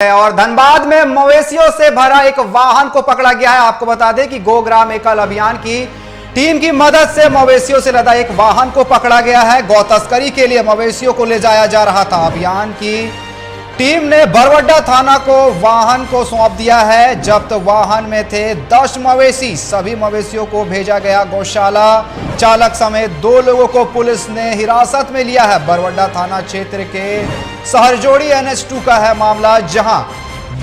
और धनबाद में मवेशियों से भरा एक वाहन को पकड़ा गया है। आपको बता दें कि गोग्राम एकल अभियान की टीम की मदद से मवेशियों से लदा एक वाहन को पकड़ा गया है। गौ तस्करी के लिए मवेशियों को ले जाया जा रहा था। अभियान की टीम ने बरवड्डा थाना को वाहन को सौंप दिया है। जब्त वाहन में थे 10 मवेशी। सभी मवेशियों को भेजा गया गौशाला। चालक समेत 2 लोगों को पुलिस ने हिरासत में लिया है। बरवड्डा थाना क्षेत्र के सहरजोड़ी NH2 का है मामला, जहां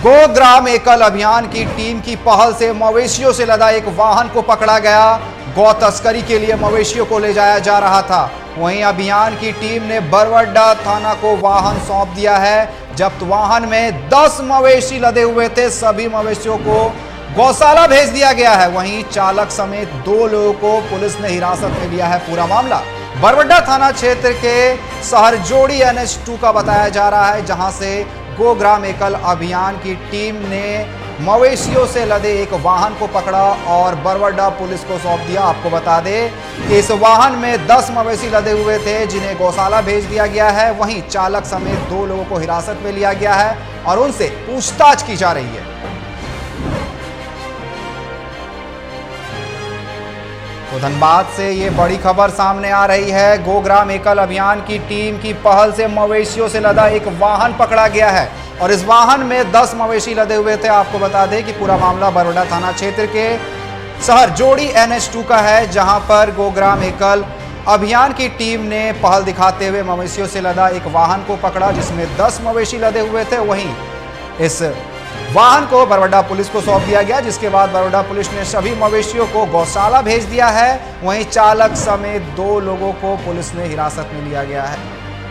गोग्राम एकल अभियान की टीम की पहल से मवेशियों से लदा एक वाहन को पकड़ा गया। गौ तस्करी के लिए मवेशियों को ले जाया जा रहा था। वहीं अभियान की टीम ने बरवड्डा थाना को वाहन सौंप दिया है। जब्त वाहन में 10 मवेशी लदे हुए थे। सभी मवेशियों को गौशाला भेज दिया गया है। वहीं चालक समेत 2 लोगों को पुलिस ने हिरासत में लिया है। पूरा मामला बरवड्डा थाना क्षेत्र के सहरजोड़ी NH2 का बताया जा रहा है, जहां से गोग्राम एकल अभियान की टीम ने मवेशियों से लदे एक वाहन को पकड़ा और बरवड्डा पुलिस को सौंप दिया। आपको बता दें कि इस वाहन में 10 मवेशी लदे हुए थे, जिन्हें गौशाला भेज दिया गया है। वहीं चालक समेत 2 लोगों को हिरासत में लिया गया है और उनसे पूछताछ की जा रही है। तो धनबाद से ये बड़ी खबर सामने आ रही है। गोग्राम एकल अभियान की टीम की पहल से मवेशियों से लदा एक वाहन पकड़ा गया है और इस वाहन में 10 मवेशी लदे हुए थे। आपको बता दें कि पूरा मामला बरवड्डा थाना क्षेत्र के सहरजोड़ी NH2 का है, जहां पर गोग्राम एकल अभियान की टीम ने पहल दिखाते हुए मवेशियों से लदा एक वाहन को पकड़ा, जिसमें 10 मवेशी लदे हुए थे। वहीं इस वाहन को बरवड्डा पुलिस को सौंप दिया गया, जिसके बाद बरवड्डा पुलिस ने सभी मवेशियों को गौशाला भेज दिया है। वहीं चालक समेत 2 लोगों को पुलिस ने हिरासत में लिया गया है।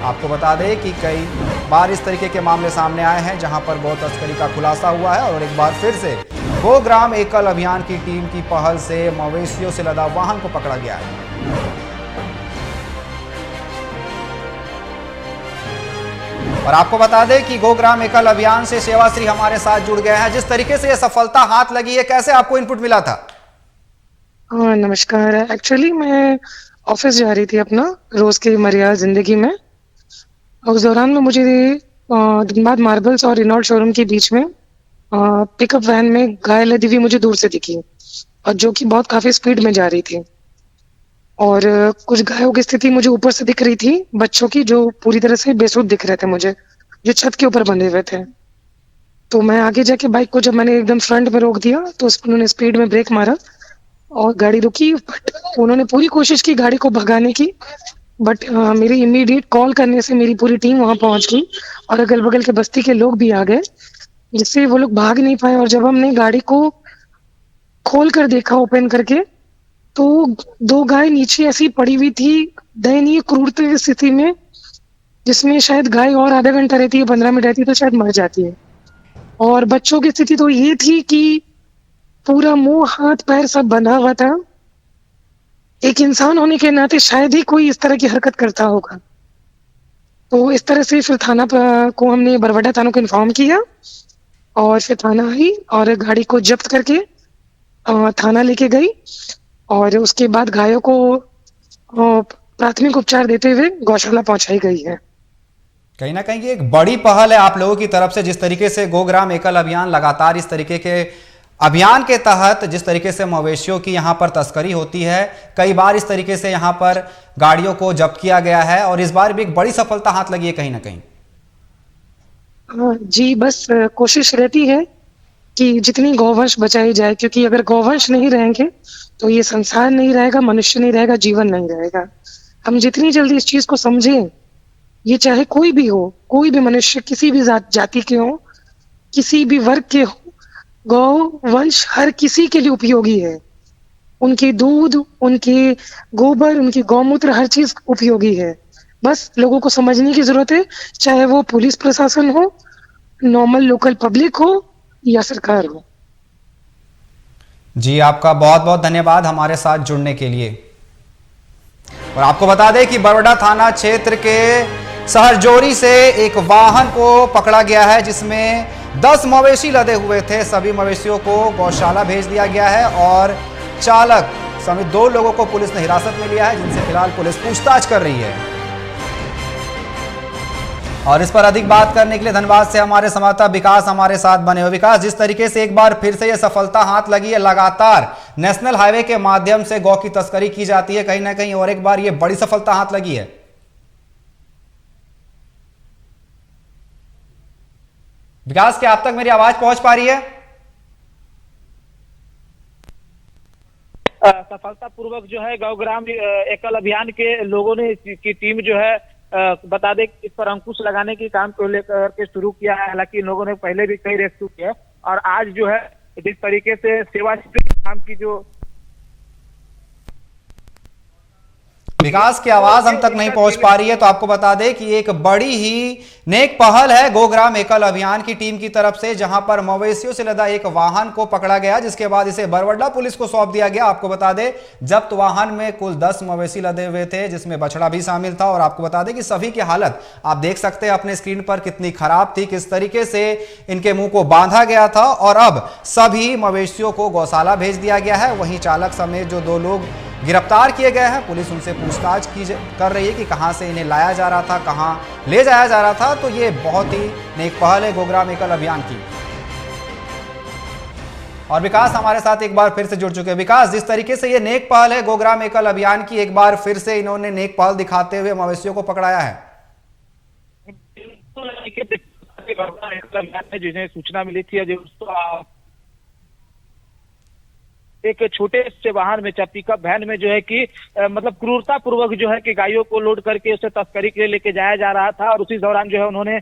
आपको बता दें कि कई बार इस तरीके के मामले सामने आए हैं, जहां पर गौ तस्करी का खुलासा हुआ है और एक बार फिर से गोग्राम एकल अभियान की टीम की पहल से मवेशियों से लदा वाहन को पकड़ा गया है। और आपको बता दें कि गोग्राम एकल अभियान से सेवाश्री हमारे साथ जुड़ गए हैं। जिस तरीके से यह सफलता हाथ लगी है, कैसे आपको इनपुट मिला था? हाँ, नमस्कार। एक्चुअली मैं ऑफिस जा रही थी अपना रोज की मर्यादा जिंदगी में। उस दौरान में मुझे धनबाद मार्बल्स और रिनॉल्ट शोरूम के बीच में पिकअप वैन में गाय लदी हुई मुझे दूर से दिखी, और जो कि बहुत काफी स्पीड में जा रही थी। और कुछ गायों की स्थिति मुझे ऊपर से दिख रही थी, बच्चों की, जो पूरी तरह से बेसुध दिख रहे थे मुझे, जो छत के ऊपर बंधे हुए थे। तो मैं आगे जाके बाइक को जब मैंने एकदम फ्रंट में रोक दिया, तो उन्होंने स्पीड में ब्रेक मारा और गाड़ी रुकी। बट उन्होंने पूरी कोशिश की गाड़ी को भगाने की, बट मेरी इमीडिएट कॉल करने से मेरी पूरी टीम वहां पहुंच गई और अगल बगल के बस्ती के लोग भी आ गए, जिससे वो लोग भाग नहीं पाए। और जब हमने गाड़ी को खोल कर देखा ओपन करके, तो 2 गाय नीचे ऐसी पड़ी हुई थी, दयनीय क्रूरता की स्थिति में, जिसमें शायद गाय और आधा घंटा रहती है, 15 मिनट रहती है तो शायद मर जाती है। और बच्चों की स्थिति तो ये थी कि पूरा मुंह हाथ पैर सब बंधा हुआ था। एक इंसान होने के नाते शायद ही कोई इस तरह की हरकत करता होगा। तो इस तरह से फिर थाना को हमने बरवड्डा थाना को इन्फॉर्म किया और फिर थाना आई और गाड़ी को जब्त करके थाना लेके गई और उसके बाद गायों को प्राथमिक उपचार देते हुए गौशाला पहुंचाई गई है। कहीं ना कहीं ये एक बड़ी पहल है आप लोगों की तरफ से, जिस तरीके से गोग्राम एकल अभियान लगातार इस तरीके के अभियान के तहत जिस तरीके से मवेशियों की यहां पर तस्करी होती है, कई बार इस तरीके से यहां पर गाड़ियों को जब्त किया गया है और इस बार भी एक बड़ी सफलता हाथ लगी है कहीं ना कहीं। जी, बस कोशिश रहती है कि जितनी गौवंश बचाई जाए, क्योंकि अगर गौवंश नहीं रहेंगे तो ये संसार नहीं रहेगा, मनुष्य नहीं रहेगा, जीवन नहीं रहेगा। हम जितनी जल्दी इस चीज को समझें, ये चाहे कोई भी हो, कोई भी मनुष्य किसी भी जाति के हो, किसी भी वर्ग के हो, गौ वंश हर किसी के लिए उपयोगी है। उनके दूध, उनके गोबर, उनके गौमूत्र, हर चीज उपयोगी है। बस लोगों को समझने की जरूरत है, चाहे वो पुलिस प्रशासन हो, नॉर्मल लोकल पब्लिक हो या सरकार हो। जी, आपका बहुत बहुत धन्यवाद हमारे साथ जुड़ने के लिए। और आपको बता दें कि बरवड्डा थाना क्षेत्र के सहरजोड़ी से एक वाहन को पकड़ा गया है, जिसमें 10 मवेशी लदे हुए थे। सभी मवेशियों को गौशाला भेज दिया गया है और चालक समेत 2 लोगों को पुलिस ने हिरासत में लिया है, जिनसे फिलहाल पुलिस पूछताछ कर रही है। और इस पर अधिक बात करने के लिए धनबाद से हमारे संवाददाता विकास हमारे साथ बने हुए। विकास, जिस तरीके से एक बार फिर से यह सफलता हाथ लगी है, लगातार नेशनल हाईवे के माध्यम से गौ की तस्करी की जाती है, कहीं ना कहीं और एक बार ये बड़ी सफलता हाथ लगी है। विकास, क्या आप तक मेरी आवाज पहुंच पा रही है? सफलतापूर्वक जो है गौग्राम एकल अभियान के लोगों ने की टीम जो है बता दें इस पर अंकुश लगाने की काम को लेकर के शुरू किया है। हालांकि इन लोगों ने पहले भी कई रेस्क्यू किए और आज जो है जिस तरीके से सेवा काम की जो विकास की आवाज हम तक नहीं पहुंच पा रही है, तो आपको बता दें कि एक बड़ी ही नेक पहल है गोग्राम एकल अभियान की टीम की तरफ से, जहां पर मवेशियों से लदा एक वाहन को पकड़ा गया, जिसके बाद इसे बरवड्डा पुलिस को सौंप दिया गया। आपको बता दें जब्त वाहन में कुल 10 मवेशी लदे हुए थे, जिसमें बछड़ा भी शामिल था। और आपको बता दें कि सभी की हालत आप देख सकते हैं अपने स्क्रीन पर कितनी खराब थी, किस तरीके से इनके मुंह को बांधा गया था। और अब सभी मवेशियों को गौशाला भेज दिया गया है। वहीं चालक समेत जो 2 लोग गिरफ्तार किए गए हैं, पुलिस उनसे पूछताछ कर रही है कि कहां से इन्हें लाया जा रहा था, कहां ले जाया जा रहा था। तो ये बहुत ही नेक पहल है गोग्राम एकल अभियान की। और विकास हमारे साथ एक बार फिर से जुड़ चुके हैं। विकास, जिस तरीके से ये नेक पहल है गोग्राम एकल अभियान की, एक बार फिर से इन्होंने नेक पहल दिखाते हुए मवेशियों को पकड़ाया है। जिन्हें सूचना मिली थी एक छोटे से वाहन में पिकअप वैन में जो है कि मतलब क्रूरता पूर्वक जो है कि गायों को लोड करके उसे तस्करी के लिए लेके जाया जा रहा था। और उसी दौरान जो है उन्होंने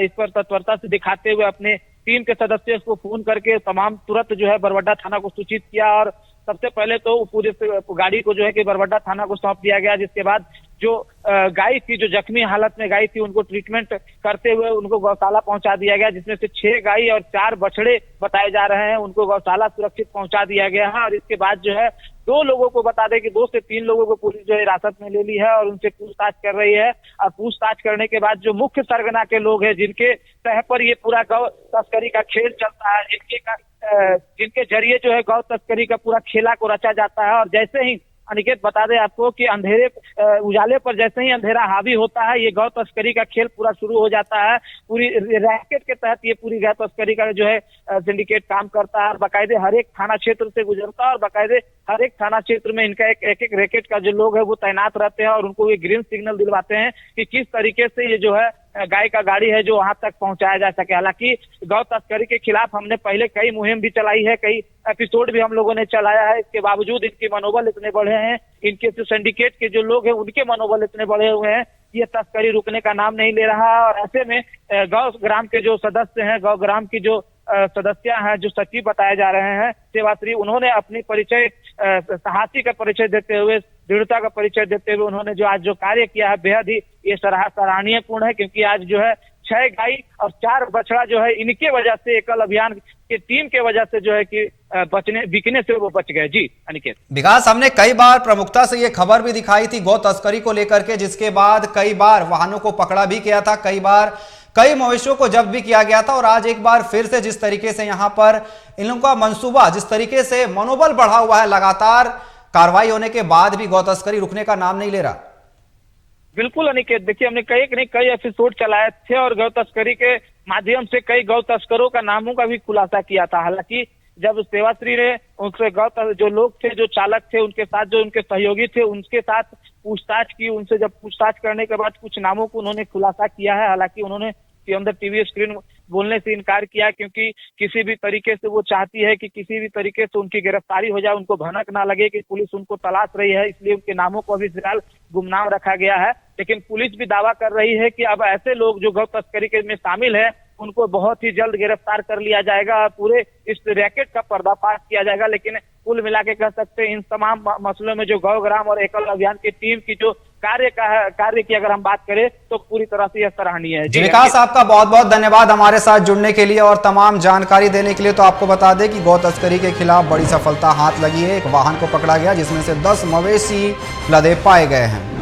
इस पर तत्परता से दिखाते हुए अपने टीम के सदस्यों को फोन करके तमाम तुरंत जो है बरवड्डा थाना को सूचित किया। और सबसे पहले तो पूरे गाड़ी को जो है कि बरवड्डा थाना को सौंप दिया गया, जिसके बाद जो गाय थी, जो जख्मी हालत में गाय थी, उनको ट्रीटमेंट करते हुए उनको गौशाला पहुंचा दिया गया, जिसमें से 6 गाय और 4 बछड़े बताए जा रहे हैं, उनको गौशाला सुरक्षित पहुंचा दिया गया है। और इसके बाद जो है 2 लोगों को बता दें कि 2 से 3 लोगों को पुलिस जो है हिरासत में ले ली है और उनसे पूछताछ कर रही है। और पूछताछ करने के बाद जो मुख्य सरगना के लोग हैं, जिनके तह पर ये पूरा गौ तस्करी का खेल चलता है, जिनके जरिए जो है गौ तस्करी का पूरा खेला को रचा जाता है। और जैसे ही अनिकेत बता दें आपको कि उजाले पर जैसे ही अंधेरा हावी होता है, ये गौ तस्करी का खेल पूरा शुरू हो जाता है। पूरी रैकेट के तहत ये पूरी गौ तस्करी का जो है सिंडिकेट काम करता है और बाकायदे हर एक थाना क्षेत्र से गुजरता है और बाकायदे हर एक थाना क्षेत्र में इनका एक रैकेट का जो लोग है वो तैनात रहते हैं और उनको ये ग्रीन सिग्नल दिलवाते हैं कि किस तरीके से ये जो है गाय का गाड़ी है जो वहां तक पहुंचाया जा सके। हालांकि गौ तस्करी के खिलाफ हमने पहले कई मुहिम भी चलाई है, कई एपिसोड भी हम लोगों ने चलाया है। इसके बावजूद इनके मनोबल इतने बढ़े हैं, इनके जो सिंडिकेट के जो लोग हैं उनके मनोबल इतने बढ़े हुए हैं, ये तस्करी रुकने का नाम नहीं ले रहा। और ऐसे में गौ ग्राम के जो सदस्य हैं, गौ ग्राम की जो सदस्य हैं, जो सचिव बताए जा रहे हैं सेवाश्री, उन्होंने अपनी परिचय साहसी का परिचय देते हुए, दृढ़ता का परिचय देते हुए उन्होंने जो आज जो कार्य किया है बेहद ही ये सराहनीय पूर्ण है। क्योंकि आज जो है 6 गाय और 4 बछड़ा जो है इनके वजह से, एकल अभियान की टीम के वजह से जो है कि बिकने से वो बच गए। जी अनिकेत। विकास, हमने कई बार प्रमुखता से ये खबर भी दिखाई थी गौ तस्करी को लेकर के, जिसके बाद कई बार वाहनों को पकड़ा भी किया था, कई बार कई मवेशियों को जब्त भी किया गया था। और आज एक बार फिर से जिस तरीके से यहाँ पर इन लोगों का मंसूबा, जिस तरीके से मनोबल बढ़ा हुआ है, लगातार कार्रवाई होने के बाद भी गौ तस्करी रुकने का नाम नहीं ले रहा। बिल्कुल अनिकेत, देखिए हमने कई एपिसोड चलाए थे और गौ तस्करी के माध्यम से कई गौ तस्करों का नामों का भी खुलासा किया था। हालांकि जब सेवाश्री ने उनसे जो लोग थे, जो चालक थे, उनके साथ जो उनके सहयोगी थे, उनके साथ पूछताछ की, उनसे जब पूछताछ करने के बाद कुछ नामों को उन्होंने खुलासा किया है। हालांकि उन्होंने अंदर टीवी स्क्रीन बोलने से इनकार किया, क्योंकि किसी भी तरीके से वो चाहती है कि किसी भी तरीके से उनकी गिरफ्तारी हो जाए, उनको भनक ना लगे कि पुलिस उनको तलाश रही है, इसलिए उनके नामों को अभी फिलहाल गुमनाम रखा गया है। लेकिन पुलिस भी दावा कर रही है कि अब ऐसे लोग जो गौ तस्करी के में शामिल है उनको बहुत ही जल्द गिरफ्तार कर लिया जाएगा, पूरे इस रैकेट का पर्दाफाश किया जाएगा। लेकिन कुल मिला के कह सकते हैं इन तमाम मसलों में जो गौ ग्राम और एकल अभियान की टीम की जो कार्य की अगर हम बात करें तो पूरी तरह से यह सराहनीय है। विकास, आपका बहुत बहुत धन्यवाद हमारे साथ जुड़ने के लिए और तमाम जानकारी देने के लिए। तो आपको बता दें कि गौ तस्करी के खिलाफ बड़ी सफलता हाथ लगी है, एक वाहन को पकड़ा गया जिसमें से 10 मवेशी लदे पाए गए हैं।